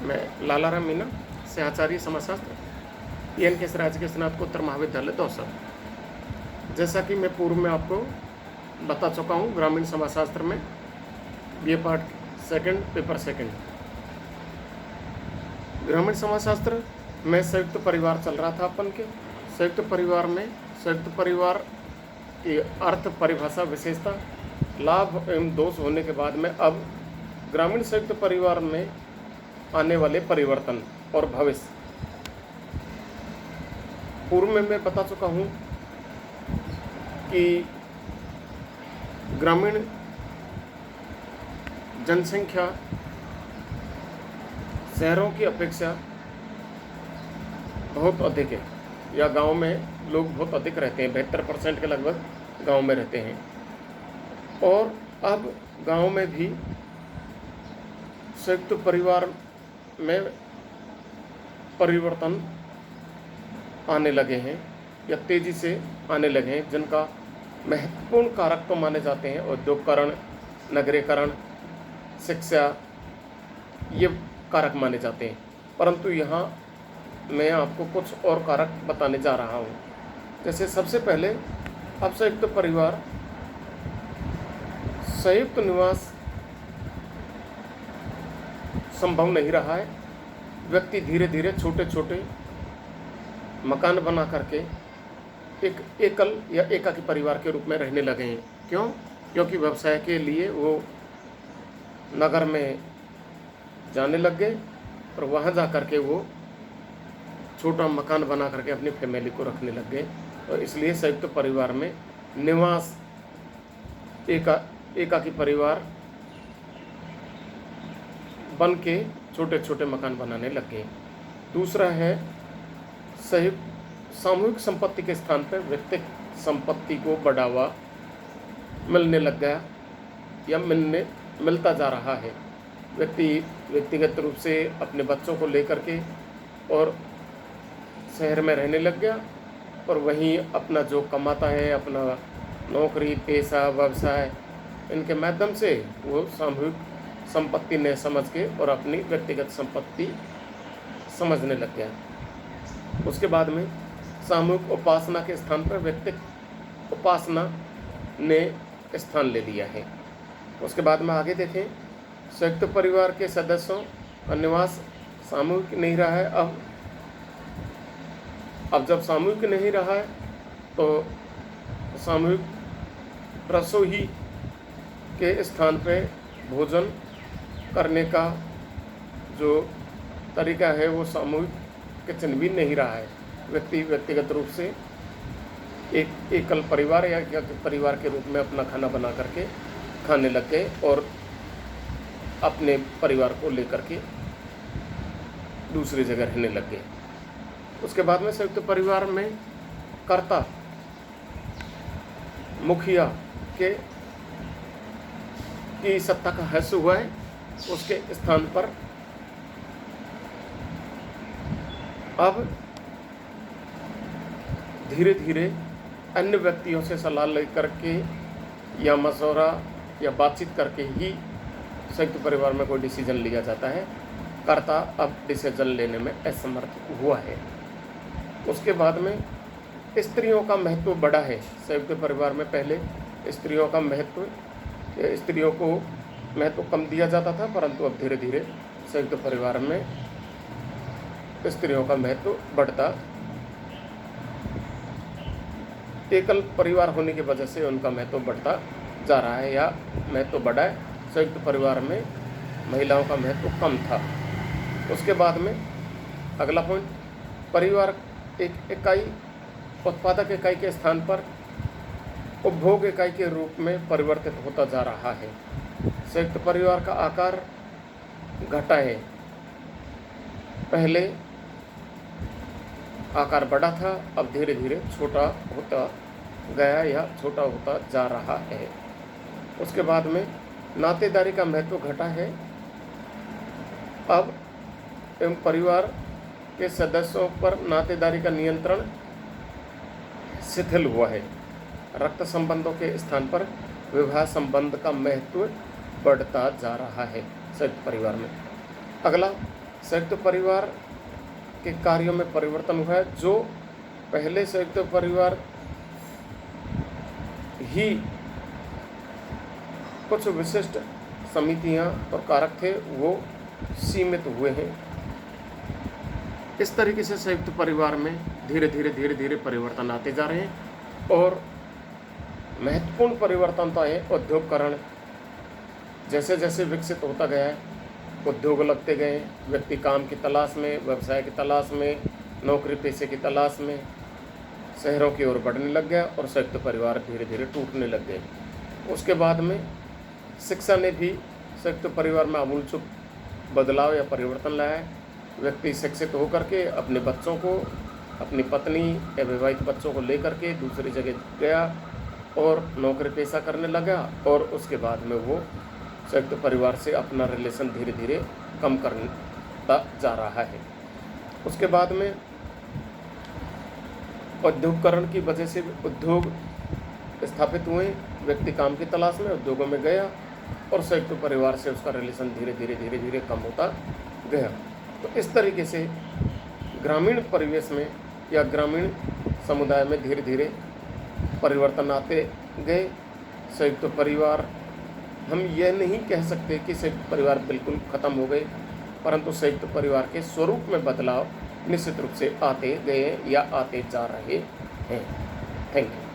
मैं लालाराम मीणा से आचार्य समाजशास्त्र PN केसरी राज्य के स्नातकोत्तर महाविद्यालय दौसा। जैसा कि मैं पूर्व में आपको बता चुका हूँ, ग्रामीण समाजशास्त्र में BA part second paper second ग्रामीण समाजशास्त्र में संयुक्त परिवार चल रहा था अपन के। संयुक्त परिवार में संयुक्त परिवार की अर्थ, परिभाषा, विशेषता, लाभ एवं दोष होने के बाद में अब ग्रामीण संयुक्त परिवार में आने वाले परिवर्तन और भविष्य। पूर्व में मैं बता चुका हूँ कि ग्रामीण जनसंख्या शहरों की अपेक्षा बहुत अधिक है, या गांव में लोग बहुत अधिक रहते हैं, 72% के लगभग गांव में रहते हैं। और अब गांव में भी संयुक्त परिवार में परिवर्तन आने लगे हैं या तेज़ी से आने लगे हैं, जिनका महत्वपूर्ण कारक तो माने जाते हैं औद्योगिकरण, नगरीकरण, शिक्षा, ये कारक माने जाते हैं। परंतु यहाँ मैं आपको कुछ और कारक बताने जा रहा हूँ। जैसे सबसे पहले, अब संयुक्त परिवार, संयुक्त निवास संभव नहीं रहा है। व्यक्ति धीरे धीरे छोटे छोटे मकान बना करके एक एकल या एकाकी परिवार के रूप में रहने लगे हैं। क्यों? क्योंकि व्यवसाय के लिए वो नगर में जाने लग गए और वहाँ जा कर के वो छोटा मकान बना करके अपनी फैमिली को रखने लग गए। और इसलिए संयुक्त परिवार में निवास, एकाकी परिवार बन के छोटे छोटे मकान बनाने लग गए। दूसरा है, सामूहिक संपत्ति के स्थान पर व्यक्तिगत संपत्ति को बढ़ावा मिलने लग गया या मिलता जा रहा है। व्यक्तिगत रूप से अपने बच्चों को लेकर के और शहर में रहने लग गया, और वहीं अपना जो कमाता है, अपना नौकरी, पेशा, व्यवसाय, इनके माध्यम से वो सामूहिक संपत्ति ने समझ के और अपनी व्यक्तिगत संपत्ति समझने लग गया। उसके बाद में सामूहिक उपासना के स्थान पर व्यक्तिगत उपासना ने स्थान ले लिया है। उसके बाद में आगे देखें, संयुक्त परिवार के सदस्यों का निवास सामूहिक नहीं रहा है। अब जब सामूहिक नहीं रहा है तो सामूहिक रसोई के स्थान पे भोजन करने का जो तरीका है वो सामूहिक किचन भी नहीं रहा है। व्यक्तिगत रूप से एक एकल परिवार या परिवार के रूप में अपना खाना बना करके खाने लग गए और अपने परिवार को लेकर के दूसरी जगह रहने लग गए। उसके बाद में संयुक्त परिवार में कर्ता, मुखिया की सत्ता का ह्रास हुआ है। उसके स्थान पर अब धीरे धीरे अन्य व्यक्तियों से सलाह लेकर के या मशवरा या बातचीत करके ही संयुक्त परिवार में कोई डिसीजन लिया जाता है। कर्ता अब डिसीजन लेने में असमर्थ हुआ है। उसके बाद में स्त्रियों का महत्व बढ़ा है। संयुक्त परिवार में पहले स्त्रियों का महत्व, स्त्रियों को महत्व कम दिया जाता था, परंतु अब धीरे धीरे संयुक्त परिवार में स्त्रियों का महत्व बढ़ता, एकल परिवार होने की वजह से उनका महत्व बढ़ता जा रहा है या महत्व बढ़ा है। संयुक्त परिवार में महिलाओं का महत्व कम था। उसके बाद में अगला पॉइंट, परिवार एक इकाई, उत्पादक इकाई के स्थान पर उपभोग इकाई के रूप में परिवर्तित होता जा रहा है। संयुक्त परिवार का आकार घटा है। पहले आकार बड़ा था, अब धीरे धीरे छोटा होता गया या छोटा होता जा रहा है। उसके बाद में नातेदारी का महत्व घटा है। अब परिवार के सदस्यों पर नातेदारी का नियंत्रण शिथिल हुआ है। रक्त संबंधों के स्थान पर विवाह संबंध का महत्व बढ़ता जा रहा है संयुक्त परिवार में। अगला, संयुक्त परिवार के कार्यों में परिवर्तन हुआ है। जो पहले संयुक्त परिवार ही कुछ विशिष्ट समितियां और कारक थे, वो सीमित हुए हैं। इस तरीके से संयुक्त परिवार में धीरे धीरे परिवर्तन आते जा रहे हैं और महत्वपूर्ण परिवर्तन तो है औद्योगिकरण। जैसे जैसे विकसित होता गया है, उद्योग लगते गए, व्यक्ति काम की तलाश में, व्यवसाय की तलाश में, नौकरी पेशे की तलाश में शहरों की ओर बढ़ने लग गया और संयुक्त परिवार धीरे धीरे टूटने लग गए। उसके बाद में शिक्षा ने भी संयुक्त परिवार में आमूलचूल बदलाव या परिवर्तन लाया है। व्यक्ति शिक्षित होकर के अपने बच्चों को, अपनी पत्नी या विवाहित बच्चों को लेकर के दूसरी जगह गया और नौकरी पेशा करने लगा और उसके बाद में वो संयुक्त परिवार से अपना रिलेशन धीरे धीरे कम करता जा रहा है। उसके बाद में औद्योगिकरण की वजह से उद्योग स्थापित हुए, व्यक्ति काम की तलाश में उद्योगों में गया और संयुक्त परिवार से उसका रिलेशन धीरे धीरे कम होता गया। तो इस तरीके से ग्रामीण परिवेश में या ग्रामीण समुदाय में धीरे धीरे परिवर्तन आते गए। संयुक्त परिवार, हम यह नहीं कह सकते कि संयुक्त परिवार बिल्कुल ख़त्म हो गए, परंतु संयुक्त परिवार के स्वरूप में बदलाव निश्चित रूप से आते गए या आते जा रहे हैं। Thank you.